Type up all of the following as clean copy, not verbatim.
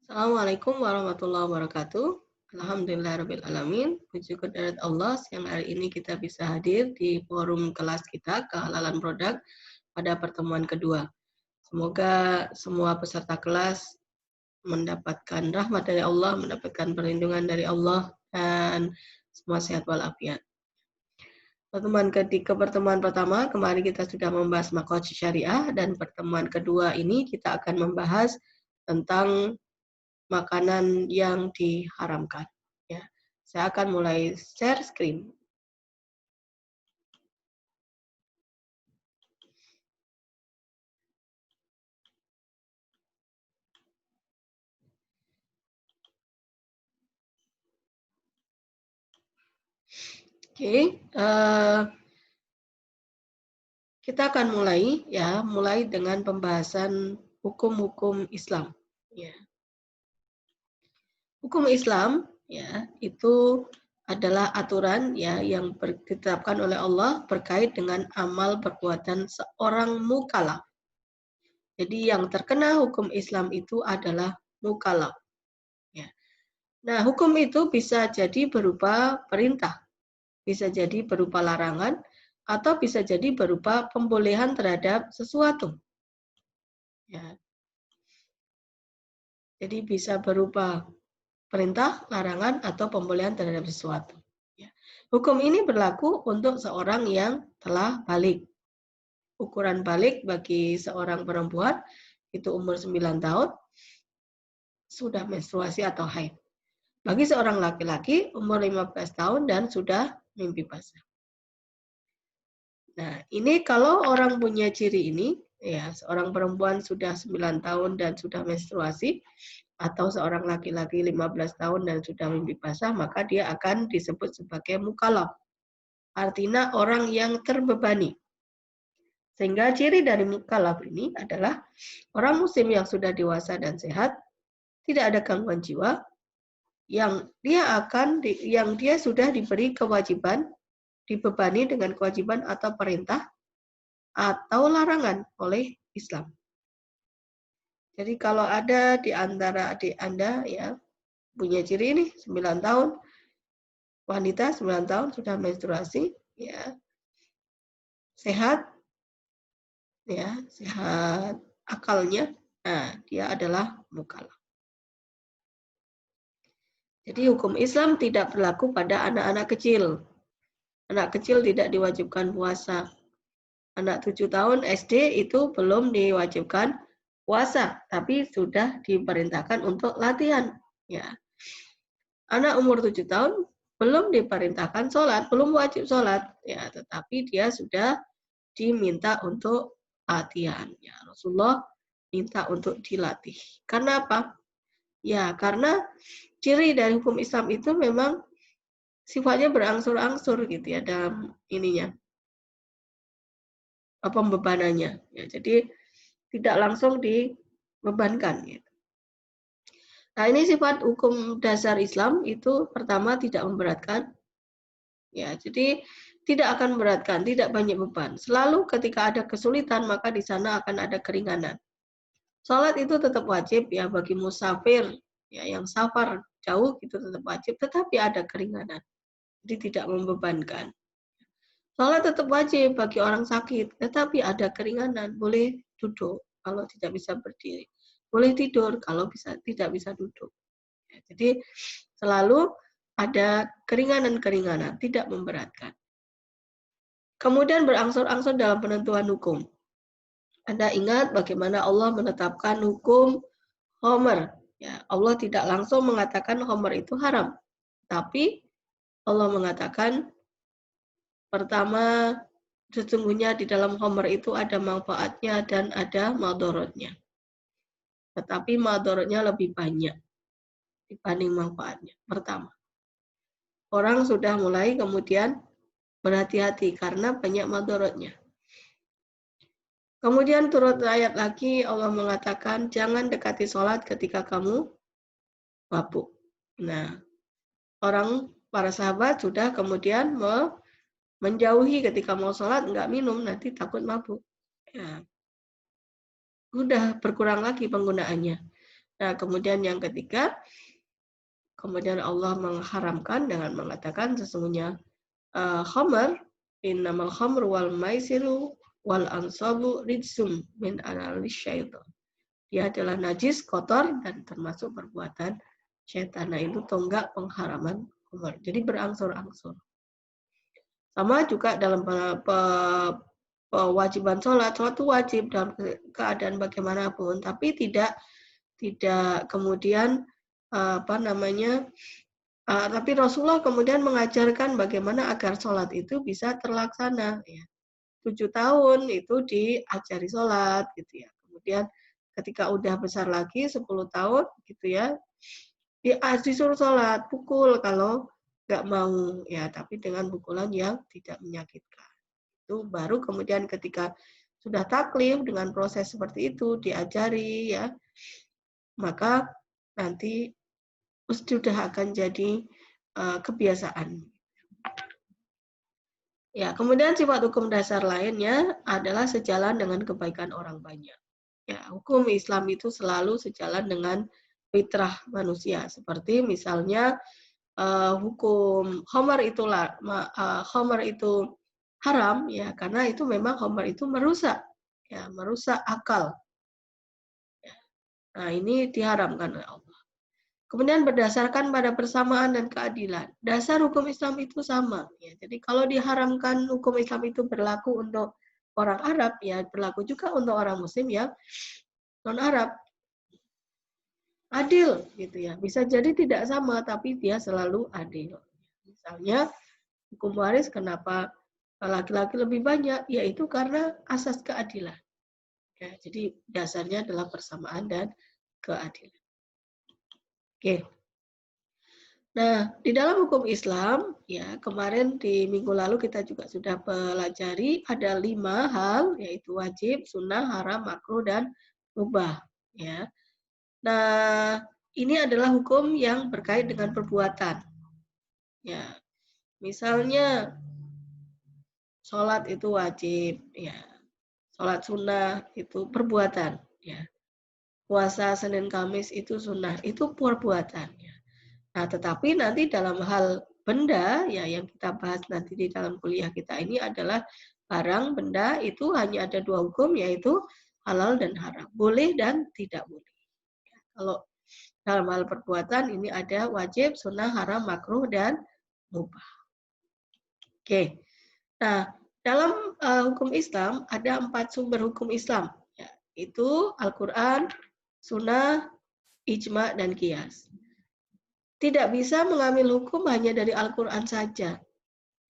Assalamualaikum warahmatullahi wabarakatuh. Alhamdulillahirrabbilalamin. Puji kehadirat Allah, siang hari ini kita bisa hadir di forum kelas kita, kehalalan produk, pada pertemuan kedua. Semoga semua peserta kelas mendapatkan rahmat dari Allah, mendapatkan perlindungan dari Allah, dan semua sehat walafiat. Pertemuan pertama, kemarin kita sudah membahas makoci syariah, dan pertemuan kedua ini kita akan membahas tentang makanan yang diharamkan. Ya, saya akan mulai share screen. Oke, kita akan mulai dengan pembahasan hukum-hukum Islam. Ya. Hukum Islam ya itu adalah aturan ya yang ditetapkan oleh Allah terkait dengan amal perbuatan seorang mukallaf. Jadi yang terkena hukum Islam itu adalah mukallaf. Ya. Nah, hukum itu bisa jadi berupa perintah, bisa jadi berupa larangan, atau bisa jadi berupa pembolehan terhadap sesuatu. Ya. Jadi bisa berupa perintah, larangan, atau pembolehan terhadap sesuatu. Ya. Hukum ini berlaku untuk seorang yang telah balik. Ukuran balik bagi seorang perempuan itu umur 9 tahun, sudah menstruasi atau haid. Bagi seorang laki-laki umur 15 tahun dan sudah mimpi basah. Nah, ini kalau orang punya ciri ini, ya, seorang perempuan sudah 9 tahun dan sudah menstruasi, atau seorang laki-laki 15 tahun dan sudah mimpi basah, maka dia akan disebut sebagai mukallaf. Artinya orang yang terbebani. Sehingga ciri dari mukallaf ini adalah orang muslim yang sudah dewasa dan sehat, tidak ada gangguan jiwa, yang dia sudah diberi kewajiban, dibebani dengan kewajiban atau perintah atau larangan oleh Islam. Jadi kalau ada di antara adik Anda ya punya ciri ini 9 tahun, wanita 9 tahun sudah menstruasi, ya sehat, ya sehat akalnya, nah dia adalah mukallaf. Jadi hukum Islam tidak berlaku pada anak-anak kecil. Anak kecil tidak diwajibkan puasa. Anak 7 tahun SD itu belum diwajibkan puasa, tapi sudah diperintahkan untuk latihan. Ya. Anak umur 7 tahun belum diperintahkan sholat, belum wajib sholat, ya, tetapi dia sudah diminta untuk latihan. Ya, Rasulullah minta untuk dilatih. Karena apa? Ya, karena ciri dari hukum Islam itu memang sifatnya berangsur-angsur gitu ya dalam ininya, pembebanannya. Ya, jadi tidak langsung dibebankan. Gitu. Nah, ini sifat hukum dasar Islam itu pertama tidak memberatkan. Ya, jadi tidak akan memberatkan, tidak banyak beban. Selalu ketika ada kesulitan, maka di sana akan ada keringanan. Sholat itu tetap wajib ya bagi musafir, ya yang safar jauh itu tetap wajib, tetapi ada keringanan. Jadi tidak membebankan. Sholat tetap wajib bagi orang sakit, tetapi ada keringanan. Boleh duduk kalau tidak bisa berdiri. Boleh tidur kalau tidak bisa duduk. Ya, jadi selalu ada keringanan-keringanan, tidak memberatkan. Kemudian berangsur-angsur dalam penentuan hukum. Anda ingat bagaimana Allah menetapkan hukum Homer. Ya, Allah tidak langsung mengatakan Homer itu haram. Tapi Allah mengatakan pertama, sesungguhnya di dalam Homer itu ada manfaatnya dan ada madorotnya. Tetapi madorotnya lebih banyak dibanding manfaatnya. Pertama, orang sudah mulai kemudian berhati-hati karena banyak madorotnya. Kemudian turut ayat lagi Allah mengatakan jangan dekati sholat ketika kamu mabuk. Nah, para sahabat sudah kemudian menjauhi ketika mau sholat nggak minum nanti takut mabuk. Ya. Udah berkurang lagi penggunaannya. Nah, kemudian yang ketiga, kemudian Allah mengharamkan dengan mengatakan sesungguhnya khamar, innamal khamru wal maisiru wal ansabu rijsum min analis syaitan. Dia adalah najis, kotor, dan termasuk perbuatan syaitan. Nah, itu tonggak pengharaman khamar. Jadi berangsur-angsur. Sama juga dalam kewajiban sholat itu wajib dalam keadaan bagaimanapun, tapi tidak kemudian tapi Rasulullah kemudian mengajarkan bagaimana agar sholat itu bisa terlaksana. Ya. 7 tahun itu diajari sholat, gitu ya. Kemudian ketika udah besar lagi 10 tahun, gitu ya, disuruh sholat, pukul kalau nggak mau, ya, tapi dengan pukulan yang tidak menyakitkan. Itu baru kemudian ketika sudah taklif dengan proses seperti itu diajari, ya, maka nanti sudah akan jadi kebiasaan. Ya, kemudian sifat hukum dasar lainnya adalah sejalan dengan kebaikan orang banyak. Ya, hukum Islam itu selalu sejalan dengan fitrah manusia. Seperti misalnya hukum khamar itu haram, ya, karena itu memang khamar itu merusak, ya, merusak akal. Ya. Nah, ini diharamkan oleh Allah. Kemudian berdasarkan pada persamaan dan keadilan. Dasar hukum Islam itu sama. Ya, jadi kalau diharamkan hukum Islam itu berlaku untuk orang Arab, ya berlaku juga untuk orang Muslim yang non-Arab. Adil, gitu ya. Bisa jadi tidak sama, tapi dia selalu adil. Misalnya, hukum waris kenapa laki-laki lebih banyak? Yaitu karena asas keadilan. Ya, jadi dasarnya adalah persamaan dan keadilan. Oke. Nah, di dalam hukum Islam, ya kemarin di minggu lalu kita juga sudah pelajari ada 5 hal, yaitu wajib, sunnah, haram, makruh, dan mubah. Ya. Nah, ini adalah hukum yang berkait dengan perbuatan. Ya, misalnya sholat itu wajib, ya. Sholat sunnah itu perbuatan, ya. Puasa Senin Kamis itu sunnah, itu perbuatan. Ya. Nah, tetapi nanti dalam hal benda, ya yang kita bahas nanti di dalam kuliah kita ini adalah barang, benda, itu hanya ada 2 hukum, yaitu halal dan haram. Boleh dan tidak boleh. Kalau dalam hal perbuatan ini ada wajib, sunnah, haram, makruh, dan mubah. Oke. Nah, dalam hukum Islam ada 4 sumber hukum Islam. Ya, itu Al-Quran, sunnah, ijma, dan qiyas. Tidak bisa mengambil hukum hanya dari Al-Quran saja.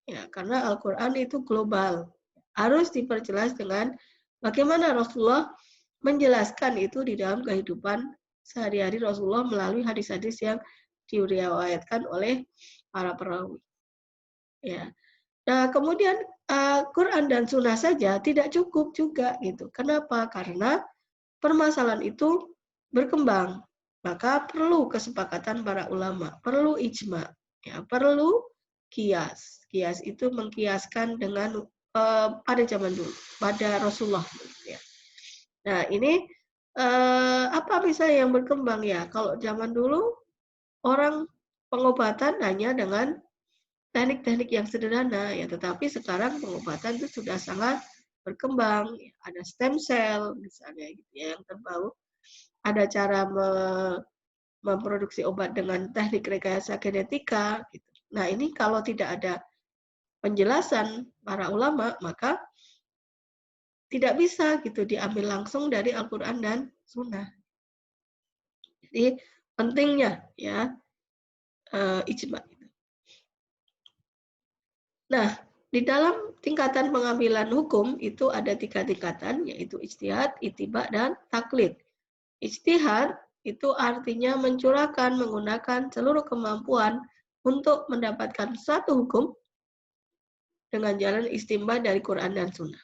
Ya, karena Al-Quran itu global. Harus diperjelas dengan bagaimana Rasulullah menjelaskan itu di dalam kehidupan sehari-hari Rasulullah melalui hadis-hadis yang diriwayatkan oleh para perawi. Ya. Nah, kemudian Quran dan Sunnah saja tidak cukup juga gitu. Kenapa? Karena permasalahan itu berkembang. Maka perlu kesepakatan para ulama, perlu ijma, ya, perlu kias. Kias itu mengkiaskan dengan pada zaman dulu, pada Rasulullah. Ya. Nah, ini apa misalnya yang berkembang ya? Kalau zaman dulu orang pengobatan hanya dengan teknik-teknik yang sederhana, ya, tetapi sekarang pengobatan itu sudah sangat berkembang. Ada stem cell misalnya, gitu ya, yang terbaru. Ada cara memproduksi obat dengan teknik rekayasa genetika. Gitu. Nah, ini kalau tidak ada penjelasan para ulama, maka tidak bisa gitu diambil langsung dari Al-Quran dan Sunnah. Jadi pentingnya ya ijma. Nah, di dalam tingkatan pengambilan hukum itu ada 3 tingkatan, yaitu ijtihad, ittiba, dan taklid. Ijtihad itu artinya mencurahkan menggunakan seluruh kemampuan untuk mendapatkan satu hukum dengan jalan istimbat dari Quran dan Sunnah.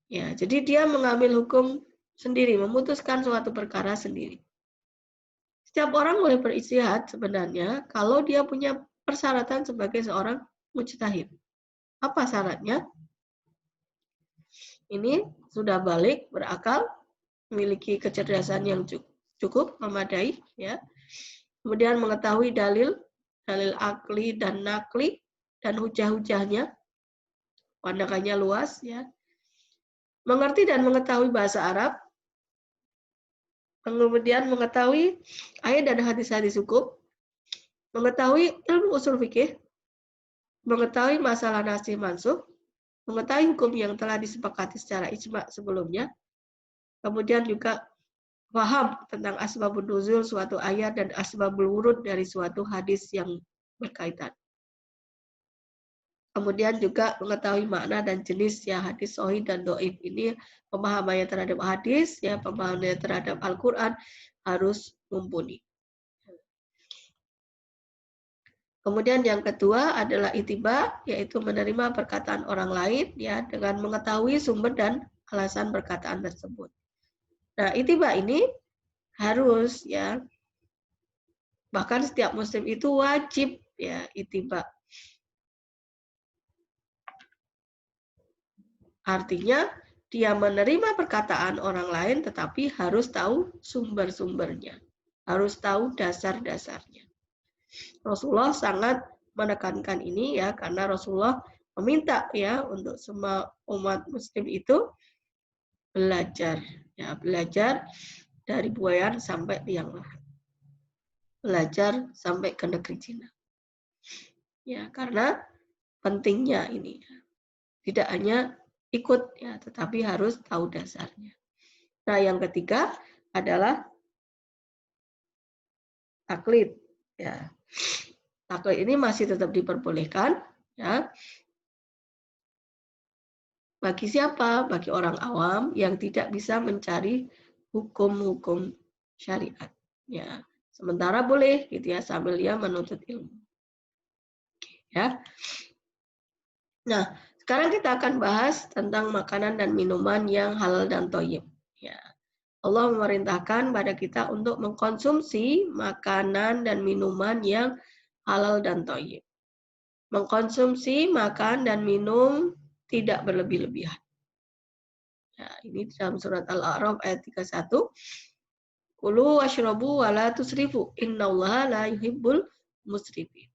Ya, jadi dia mengambil hukum sendiri, memutuskan suatu perkara sendiri. Setiap orang boleh berijtihad sebenarnya kalau dia punya persyaratan sebagai seorang mujtahid. Apa syaratnya? Ini sudah balik, berakal, memiliki kecerdasan yang cukup memadai, ya. Kemudian mengetahui dalil akli dan nakli dan hujah-hujahnya, pandangannya luas, ya. Mengerti dan mengetahui bahasa Arab, kemudian mengetahui ayat dan hadis-hadis hukum, mengetahui ilmu usul fikih, mengetahui masalah nasih mansukh, mengetahui hukum yang telah disepakati secara ijma sebelumnya, kemudian juga paham tentang asbabun nuzul suatu ayat dan asbabul wurud dari suatu hadis yang berkaitan. Kemudian juga mengetahui makna dan jenis ya hadis sahih dan dhaif. Ini pemahamannya terhadap hadis, ya pemahamannya terhadap Al-Qur'an harus mumpuni. Kemudian yang kedua adalah itiba, yaitu menerima perkataan orang lain ya dengan mengetahui sumber dan alasan perkataan tersebut. Nah, itiba ini harus ya, bahkan setiap muslim itu wajib ya itiba. Artinya dia menerima perkataan orang lain tetapi harus tahu sumber-sumbernya, harus tahu dasar-dasarnya. Rasulullah sangat menekankan ini ya, karena Rasulullah meminta ya untuk semua umat muslim itu belajar ya, belajar dari buayan sampai tiang lahat, belajar sampai ke negeri Cina ya, karena pentingnya ini tidak hanya ikut ya, tetapi harus tahu dasarnya. Nah, yang ketiga adalah taklid ya. Taklid ini masih tetap diperbolehkan ya. Bagi siapa? Bagi orang awam yang tidak bisa mencari hukum-hukum syariat. Ya, sementara boleh gitu ya sambil dia menuntut ilmu. Ya. Nah, sekarang kita akan bahas tentang makanan dan minuman yang halal dan thayyib. Ya. Allah memerintahkan pada kita untuk mengkonsumsi makanan dan minuman yang halal dan thayyib. Mengkonsumsi makan dan minum tidak berlebih-lebihan. Ya, ini dalam surat Al-A'raf ayat 31. Kulu washrabu wa la tusrifu, innallaha la yuhibbul musrifin.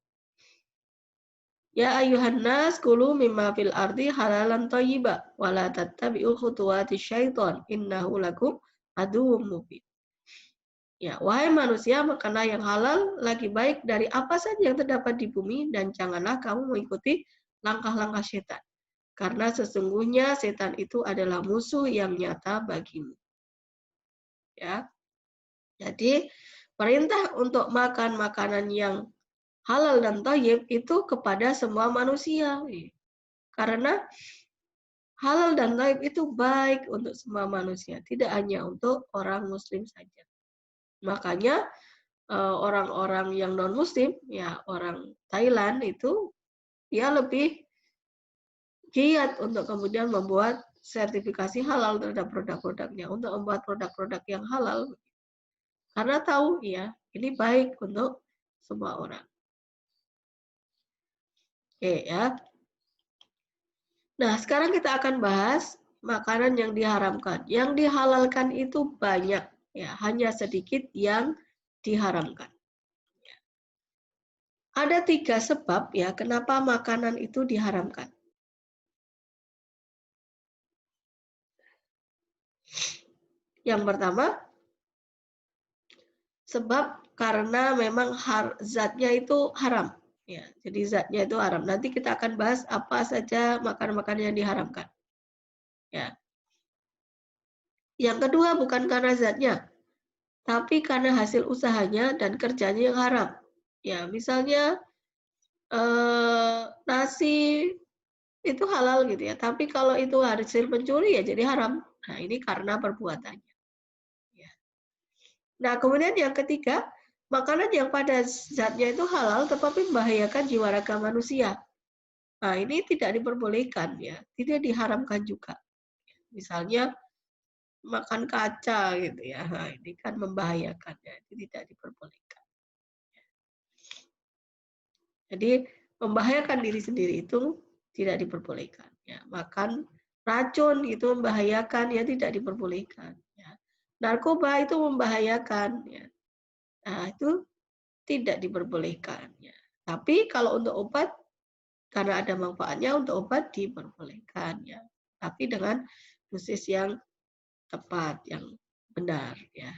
Ya ayuhan nas kulu mimma fil ardi halalan thayyiba wa la tattabi'u khutuwati syaiton innahu lakum aduwwum mubin. Ya, wahai manusia, makanlah yang halal lagi baik dari apa saja yang terdapat di bumi dan janganlah kamu mengikuti langkah-langkah setan. Karena sesungguhnya setan itu adalah musuh yang nyata bagimu. Ya. Jadi, perintah untuk makan makanan yang halal dan thayyib itu kepada semua manusia. Karena halal dan thayyib itu baik untuk semua manusia, tidak hanya untuk orang muslim saja. Makanya orang-orang yang non-muslim, ya orang Thailand itu dia lebih giat untuk kemudian membuat sertifikasi halal terhadap produk-produknya, untuk membuat produk-produk yang halal. Karena tahu ya, ini baik untuk semua orang. Oke ya. Nah, sekarang kita akan bahas makanan yang diharamkan. Yang dihalalkan itu banyak, ya, hanya sedikit yang diharamkan. Ada 3 sebab ya kenapa makanan itu diharamkan. Yang pertama, sebab karena memang zatnya itu haram. Ya, jadi zatnya itu haram. Nanti kita akan bahas apa saja makanan-makanan yang diharamkan. Ya. Yang kedua bukan karena zatnya, tapi karena hasil usahanya dan kerjanya yang haram. Ya, misalnya nasi itu halal gitu ya, tapi kalau itu hasil pencuri ya jadi haram. Nah, ini karena perbuatannya. Ya. Nah, kemudian yang ketiga, makanan yang pada zatnya itu halal tetapi membahayakan jiwa raga manusia. Nah, ini tidak diperbolehkan ya, tidak diharamkan juga. Misalnya makan kaca gitu ya, nah, ini kan membahayakan ya, itu tidak diperbolehkan. Jadi membahayakan diri sendiri itu tidak diperbolehkan. Ya, makan racun itu membahayakan ya tidak diperbolehkan. Ya. narkoba itu membahayakan. Ya. Nah, itu tidak diperbolehkan. Ya. Tapi kalau untuk obat, karena ada manfaatnya untuk obat diperbolehkan. Ya. Tapi dengan dosis yang tepat, yang benar. Ya.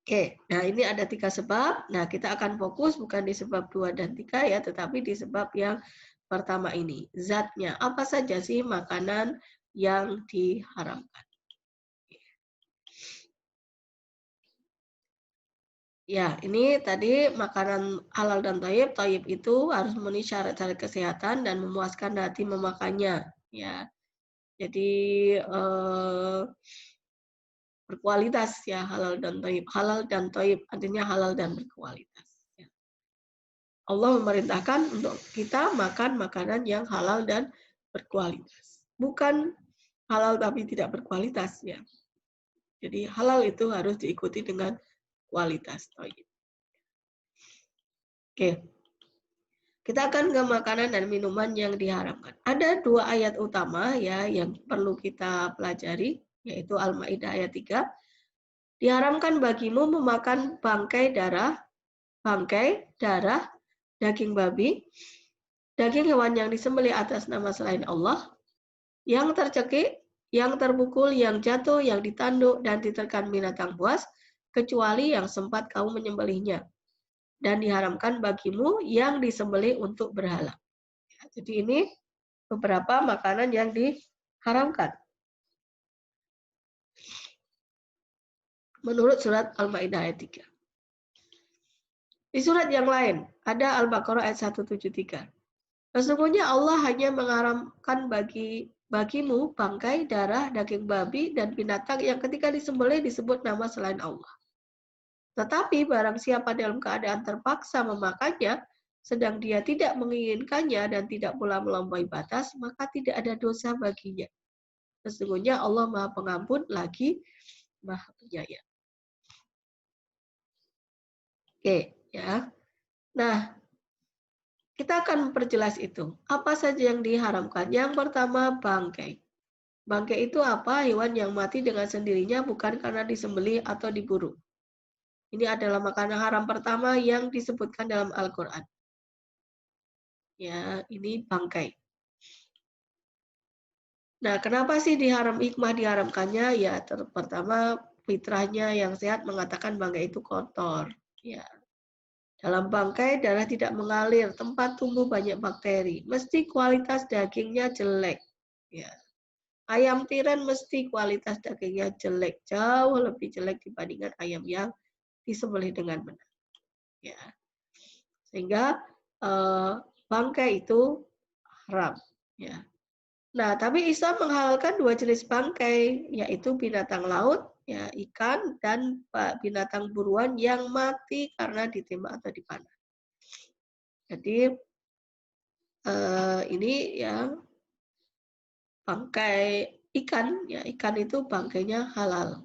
Oke, nah ini ada 3 sebab. Nah, kita akan fokus bukan di sebab 2 dan 3 ya, tetapi di sebab yang pertama ini. Zatnya, apa saja sih makanan yang diharamkan? Ya, ini tadi makanan halal dan thayyib. Thayyib itu harus memenuhi syarat-syarat kesehatan dan memuaskan hati memakannya. Ya, jadi berkualitas ya halal dan thayyib. Halal dan thayyib artinya halal dan berkualitas. Ya. Allah memerintahkan untuk kita makan makanan yang halal dan berkualitas. Bukan halal tapi tidak berkualitas ya. Jadi halal itu harus diikuti dengan kualitas thayyib. Oke. Kita akan ke makanan dan minuman yang diharamkan. Ada 2 ayat utama ya yang perlu kita pelajari, yaitu Al-Maidah ayat 3. Diharamkan bagimu memakan bangkai darah, daging babi, daging hewan yang disembelih atas nama selain Allah, yang tercekik, yang terpukul, yang jatuh, yang ditanduk, dan diterkam binatang buas, kecuali yang sempat kamu menyembelihnya. Dan diharamkan bagimu yang disembelih untuk berhala. Ya, jadi ini beberapa makanan yang diharamkan. Menurut surat Al-Maidah ayat 3. Di surat yang lain, ada Al-Baqarah ayat 173. Sesungguhnya Allah hanya mengharamkan bagimu bangkai, darah, daging babi, dan binatang yang ketika disembelih disebut nama selain Allah. Tetapi barang siapa dalam keadaan terpaksa memakannya, sedang dia tidak menginginkannya dan tidak pula melampaui batas, maka tidak ada dosa baginya. Sesungguhnya Allah Maha Pengampun lagi Maha Penyayang. Oke, ya. Nah, kita akan memperjelas itu. Apa saja yang diharamkan? Yang pertama, bangkai. Bangkai itu apa? Hewan yang mati dengan sendirinya bukan karena disembelih atau diburu. Ini adalah makanan haram pertama yang disebutkan dalam Al-Quran. Ya, ini bangkai. Nah, kenapa sih hikmah diharamkannya? Ya, pertama fitrahnya yang sehat mengatakan bangkai itu kotor. Ya, dalam bangkai darah tidak mengalir, tempat tumbuh banyak bakteri. Mesti kualitas dagingnya jelek. Ya. Ayam tiren mesti kualitas dagingnya jelek, jauh lebih jelek dibandingkan ayam yang disembelih dengan benar. Ya. Sehingga bangkai itu haram. Ya. Nah, tapi Islam menghalalkan 2 jenis bangkai, yaitu binatang laut, ya ikan, dan binatang buruan yang mati karena ditembak atau dipanah. Jadi ini ya bangkai ikan, ya ikan itu bangkainya halal.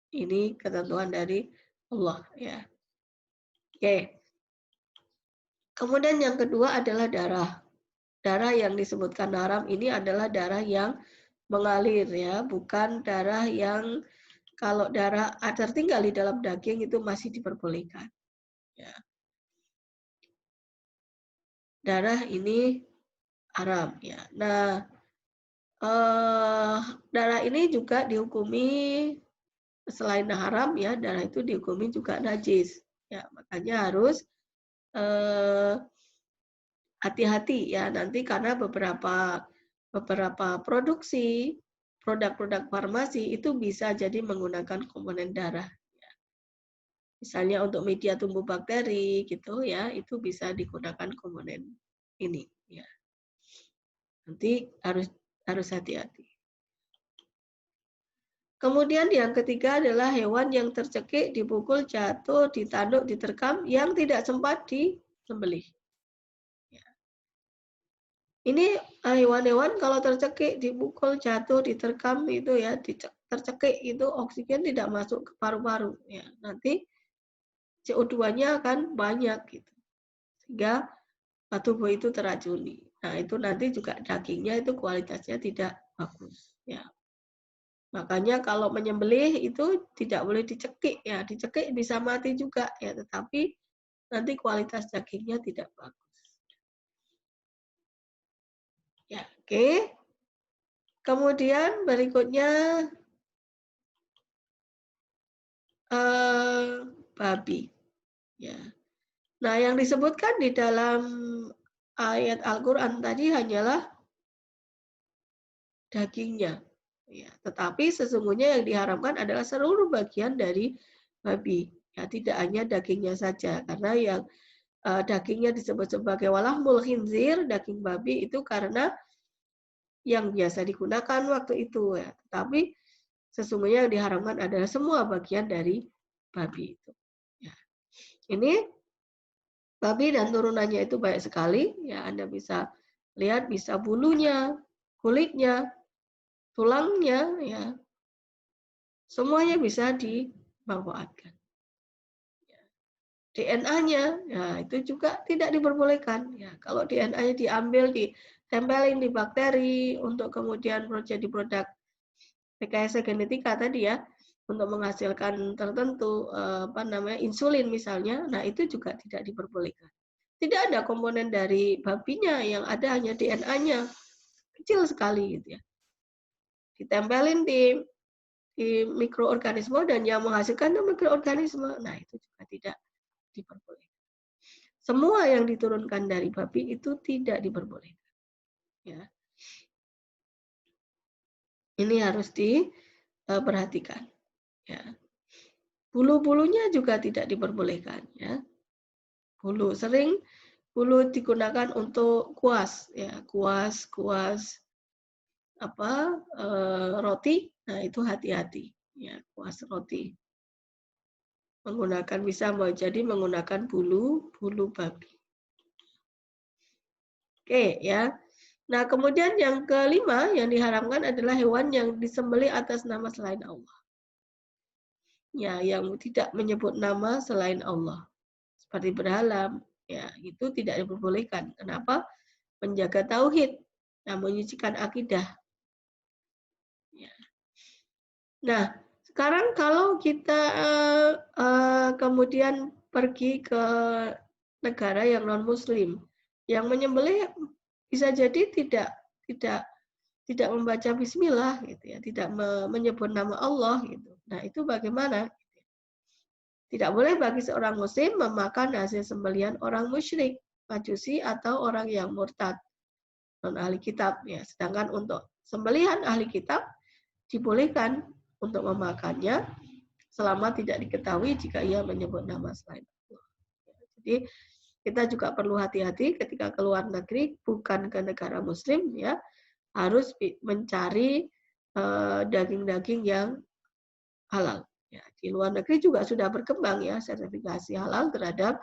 Ini ketentuan dari Allah ya. Oke. Kemudian yang kedua adalah darah. Darah yang disebutkan haram ini adalah darah yang mengalir ya, bukan darah yang kalau darah tertinggal di dalam daging itu masih diperbolehkan. Ya. Darah ini haram ya. Nah, darah ini juga dihukumi selain haram ya, darah itu dihukumi juga najis. Ya, makanya harus hati-hati ya nanti karena beberapa produksi produk-produk farmasi itu bisa jadi menggunakan komponen darah. Ya. Misalnya untuk media tumbuh bakteri gitu ya, itu bisa digunakan komponen ini ya. Nanti harus hati-hati. Kemudian yang ketiga adalah hewan yang tercekik, dipukul, jatuh, ditanduk, diterkam yang tidak sempat disembelih. Ini hewan-hewan kalau tercekik, dipukul, jatuh, diterkam itu ya, tercekik itu oksigen tidak masuk ke paru-paru ya. Nanti CO2-nya akan banyak gitu. Sehingga tubuh itu teracuni. Nah, itu nanti juga dagingnya itu kualitasnya tidak bagus ya. Makanya kalau menyembelih itu tidak boleh dicekik ya, dicekik bisa mati juga ya, tetapi nanti kualitas dagingnya tidak bagus. Ya, oke. Kemudian berikutnya babi. Ya. Nah, yang disebutkan di dalam ayat Al-Quran tadi hanyalah dagingnya. Ya, tetapi sesungguhnya yang diharamkan adalah seluruh bagian dari babi. Ya, tidak hanya dagingnya saja, karena yang dagingnya disebut sebagai walahmul khinzir, daging babi itu karena yang biasa digunakan waktu itu ya. Tetapi sesungguhnya yang diharamkan adalah semua bagian dari babi itu. Ya. Ini babi dan turunannya itu banyak sekali. Ya, Anda bisa lihat, bisa bulunya, kulitnya, tulangnya, ya, semuanya bisa dimanfaatkan. DNA-nya, ya itu juga tidak diperbolehkan. Ya, kalau DNA-nya diambil, ditempelin di bakteri untuk kemudian jadi produk rekayasa genetika tadi ya, untuk menghasilkan tertentu insulin misalnya, nah itu juga tidak diperbolehkan. Tidak ada komponen dari babinya, yang ada hanya DNA-nya, kecil sekali gitu ya. Ditempelin di mikroorganisme dan yang menghasilkan itu mikroorganisme, nah itu juga tidak diperbolehkan. Semua yang diturunkan dari babi itu tidak diperbolehkan. Ya. Ini harus diperhatikan. Ya. Bulu-bulunya juga tidak diperbolehkan. Ya. Bulu digunakan untuk kuas, ya, kuas roti. Nah itu hati-hati. Ya, kuas roti. Bisa jadi menggunakan bulu babi. Oke, ya. Nah, kemudian yang kelima yang diharamkan adalah hewan yang disembelih atas nama selain Allah. Ya, yang tidak menyebut nama selain Allah. Seperti berhala, ya, itu tidak diperbolehkan. Kenapa? Menjaga tauhid, nah, menyucikan akidah. Ya. Nah, sekarang kalau kita kemudian pergi ke negara yang non Muslim, yang menyembelih bisa jadi tidak membaca Bismillah, gitu ya, tidak menyebut nama Allah, gitu. Nah itu bagaimana? Tidak boleh bagi seorang Muslim memakan hasil sembelihan orang musyrik, majusi atau orang yang murtad, non ahli kitab. Ya, sedangkan untuk sembelihan ahli kitab dibolehkan untuk memakannya selama tidak diketahui jika ia menyebut nama selain Allah. Jadi kita juga perlu hati-hati ketika keluar negeri, bukan ke negara Muslim, ya, harus mencari daging-daging yang halal. Ya, di luar negeri juga sudah berkembang ya sertifikasi halal terhadap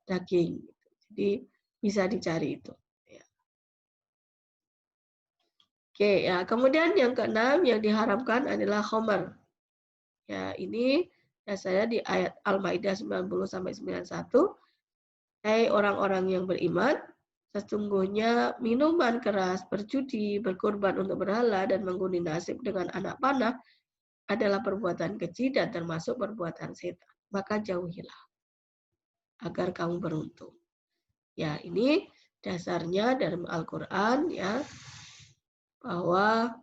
daging. Jadi bisa dicari itu. Ya. Oke, ya. Kemudian yang keenam yang diharamkan adalah khamar. Ya, ini saya di ayat Al-Maidah 90-91. Hai orang-orang yang beriman, sesungguhnya minuman keras, berjudi, berkorban untuk berhala, dan mengundi nasib dengan anak panah adalah perbuatan keji dan termasuk perbuatan setan. Maka jauhilah agar kamu beruntung. Ya, ini dasarnya dalam Al-Quran ya, bahwa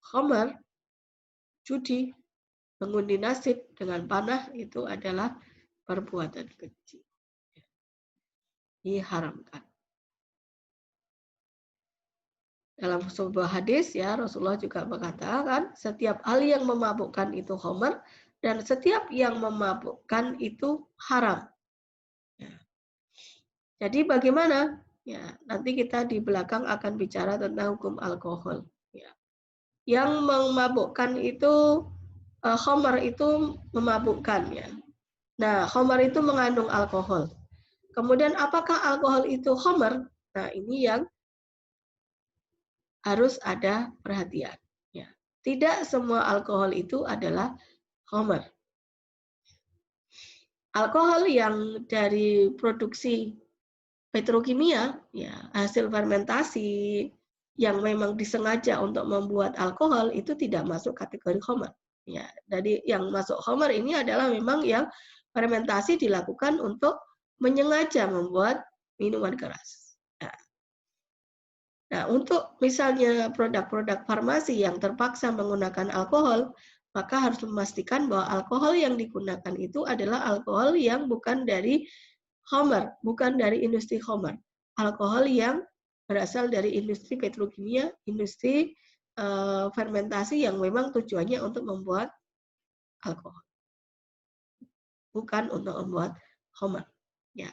khamar, judi, mengundi nasib dengan panah itu adalah perbuatan keji. Diharamkan. Dalam sebuah hadis ya Rasulullah juga mengatakan setiap hal yang memabukkan itu khamar dan setiap yang memabukkan itu haram. Ya. Jadi bagaimana? Ya, nanti kita di belakang akan bicara tentang hukum alkohol. Ya. Yang memabukkan itu khamar itu memabukkan ya. Nah, khamar itu mengandung alkohol. Kemudian apakah alkohol itu khamar? Nah, ini yang harus ada perhatian. Ya. Tidak semua alkohol itu adalah khamar. Alkohol yang dari produksi petrokimia, ya, hasil fermentasi, yang memang disengaja untuk membuat alkohol itu tidak masuk kategori khamar. Ya, jadi yang masuk khamar ini adalah memang yang fermentasi dilakukan untuk menyengaja membuat minuman keras. Nah, untuk misalnya produk-produk farmasi yang terpaksa menggunakan alkohol, maka harus memastikan bahwa alkohol yang digunakan itu adalah alkohol yang bukan dari khamar, bukan dari industri khamar. Alkohol yang berasal dari industri petrokimia, industri fermentasi yang memang tujuannya untuk membuat alkohol, bukan untuk membuat khamar. Ya.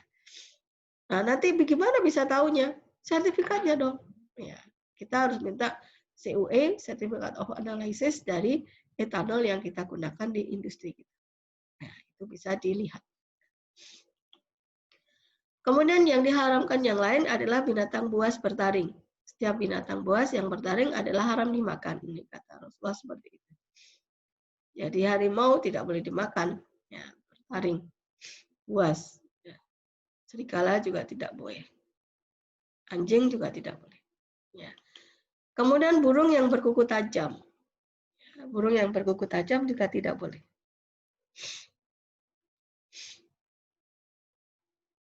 Nah, nanti bagaimana bisa tahunya? Sertifikatnya dong. Ya, kita harus minta COA, Certificate of Analysis, dari etanol yang kita gunakan di industri kita. Nah, itu bisa dilihat. Kemudian yang diharamkan yang lain adalah binatang buas bertaring. Setiap binatang buas yang bertaring adalah haram dimakan. Ini kata Rasulullah seperti itu. Jadi harimau tidak boleh dimakan. Ya, bertaring, buas. Ya. Serigala juga tidak boleh. Anjing juga tidak boleh. Ya. Kemudian burung yang berkuku tajam. Burung yang berkuku tajam juga tidak boleh.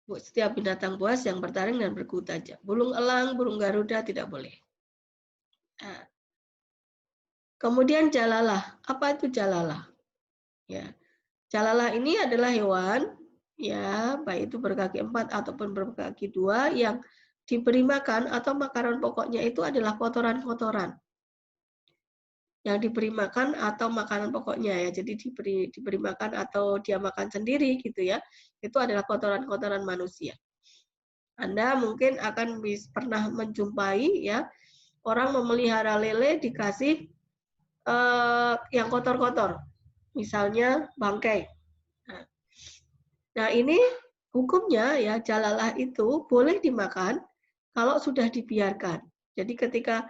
Setiap binatang buas yang bertaring dan berkuku tajam. Burung elang, burung garuda tidak boleh. Nah. Kemudian jalalah. Apa itu jalalah? Ya. Jalalah ini adalah hewan, ya, baik itu berkaki 4 ataupun berkaki 2 yang diberi makan atau makanan pokoknya itu adalah kotoran-kotoran. Yang diberi makan atau makanan pokoknya, ya, jadi diberi makan atau dia makan sendiri gitu ya, itu adalah kotoran-kotoran manusia. Anda mungkin akan pernah menjumpai ya orang memelihara lele dikasih yang kotor-kotor, misalnya bangkai. Nah ini hukumnya ya jalalah itu boleh dimakan kalau sudah dibiarkan. Jadi ketika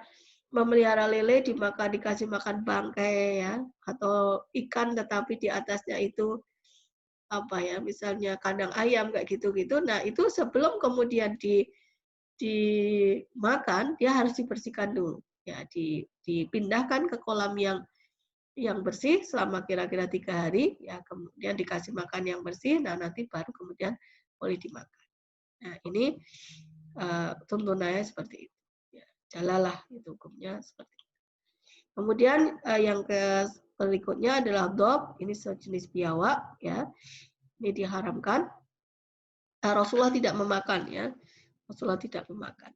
memelihara lele dikasih makan bangkai ya atau ikan tetapi di atasnya itu apa ya misalnya kandang ayam kayak gitu-gitu. Nah itu sebelum kemudian dimakan dia harus dibersihkan dulu ya dipindahkan ke kolam yang bersih selama kira-kira 3 hari ya kemudian dikasih makan yang bersih. Nah nanti baru kemudian boleh dimakan. Nah ini tuntunannya seperti itu. Ya, jalalah itu hukumnya seperti itu. Kemudian yang berikutnya adalah dob, ini sejenis biawak ya. Ini diharamkan. Rasulullah tidak memakan ya. Rasulullah tidak memakan.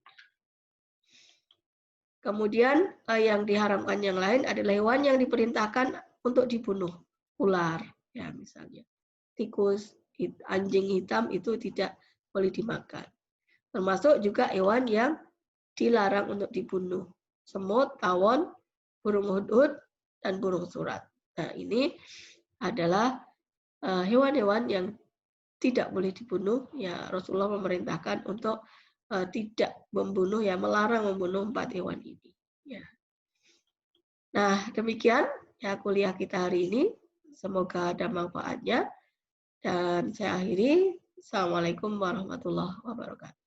Kemudian yang diharamkan yang lain adalah hewan yang diperintahkan untuk dibunuh. Ular ya misalnya. Tikus, anjing hitam itu tidak boleh dimakan. Termasuk juga hewan yang dilarang untuk dibunuh. Semut, tawon, burung hudhud, dan burung surat. Nah, ini adalah hewan-hewan yang tidak boleh dibunuh. Ya, Rasulullah memerintahkan untuk tidak membunuh, ya melarang membunuh 4 hewan ini. Ya. Nah, demikian ya kuliah kita hari ini. Semoga ada manfaatnya. Dan saya akhiri. Assalamualaikum warahmatullahi wabarakatuh.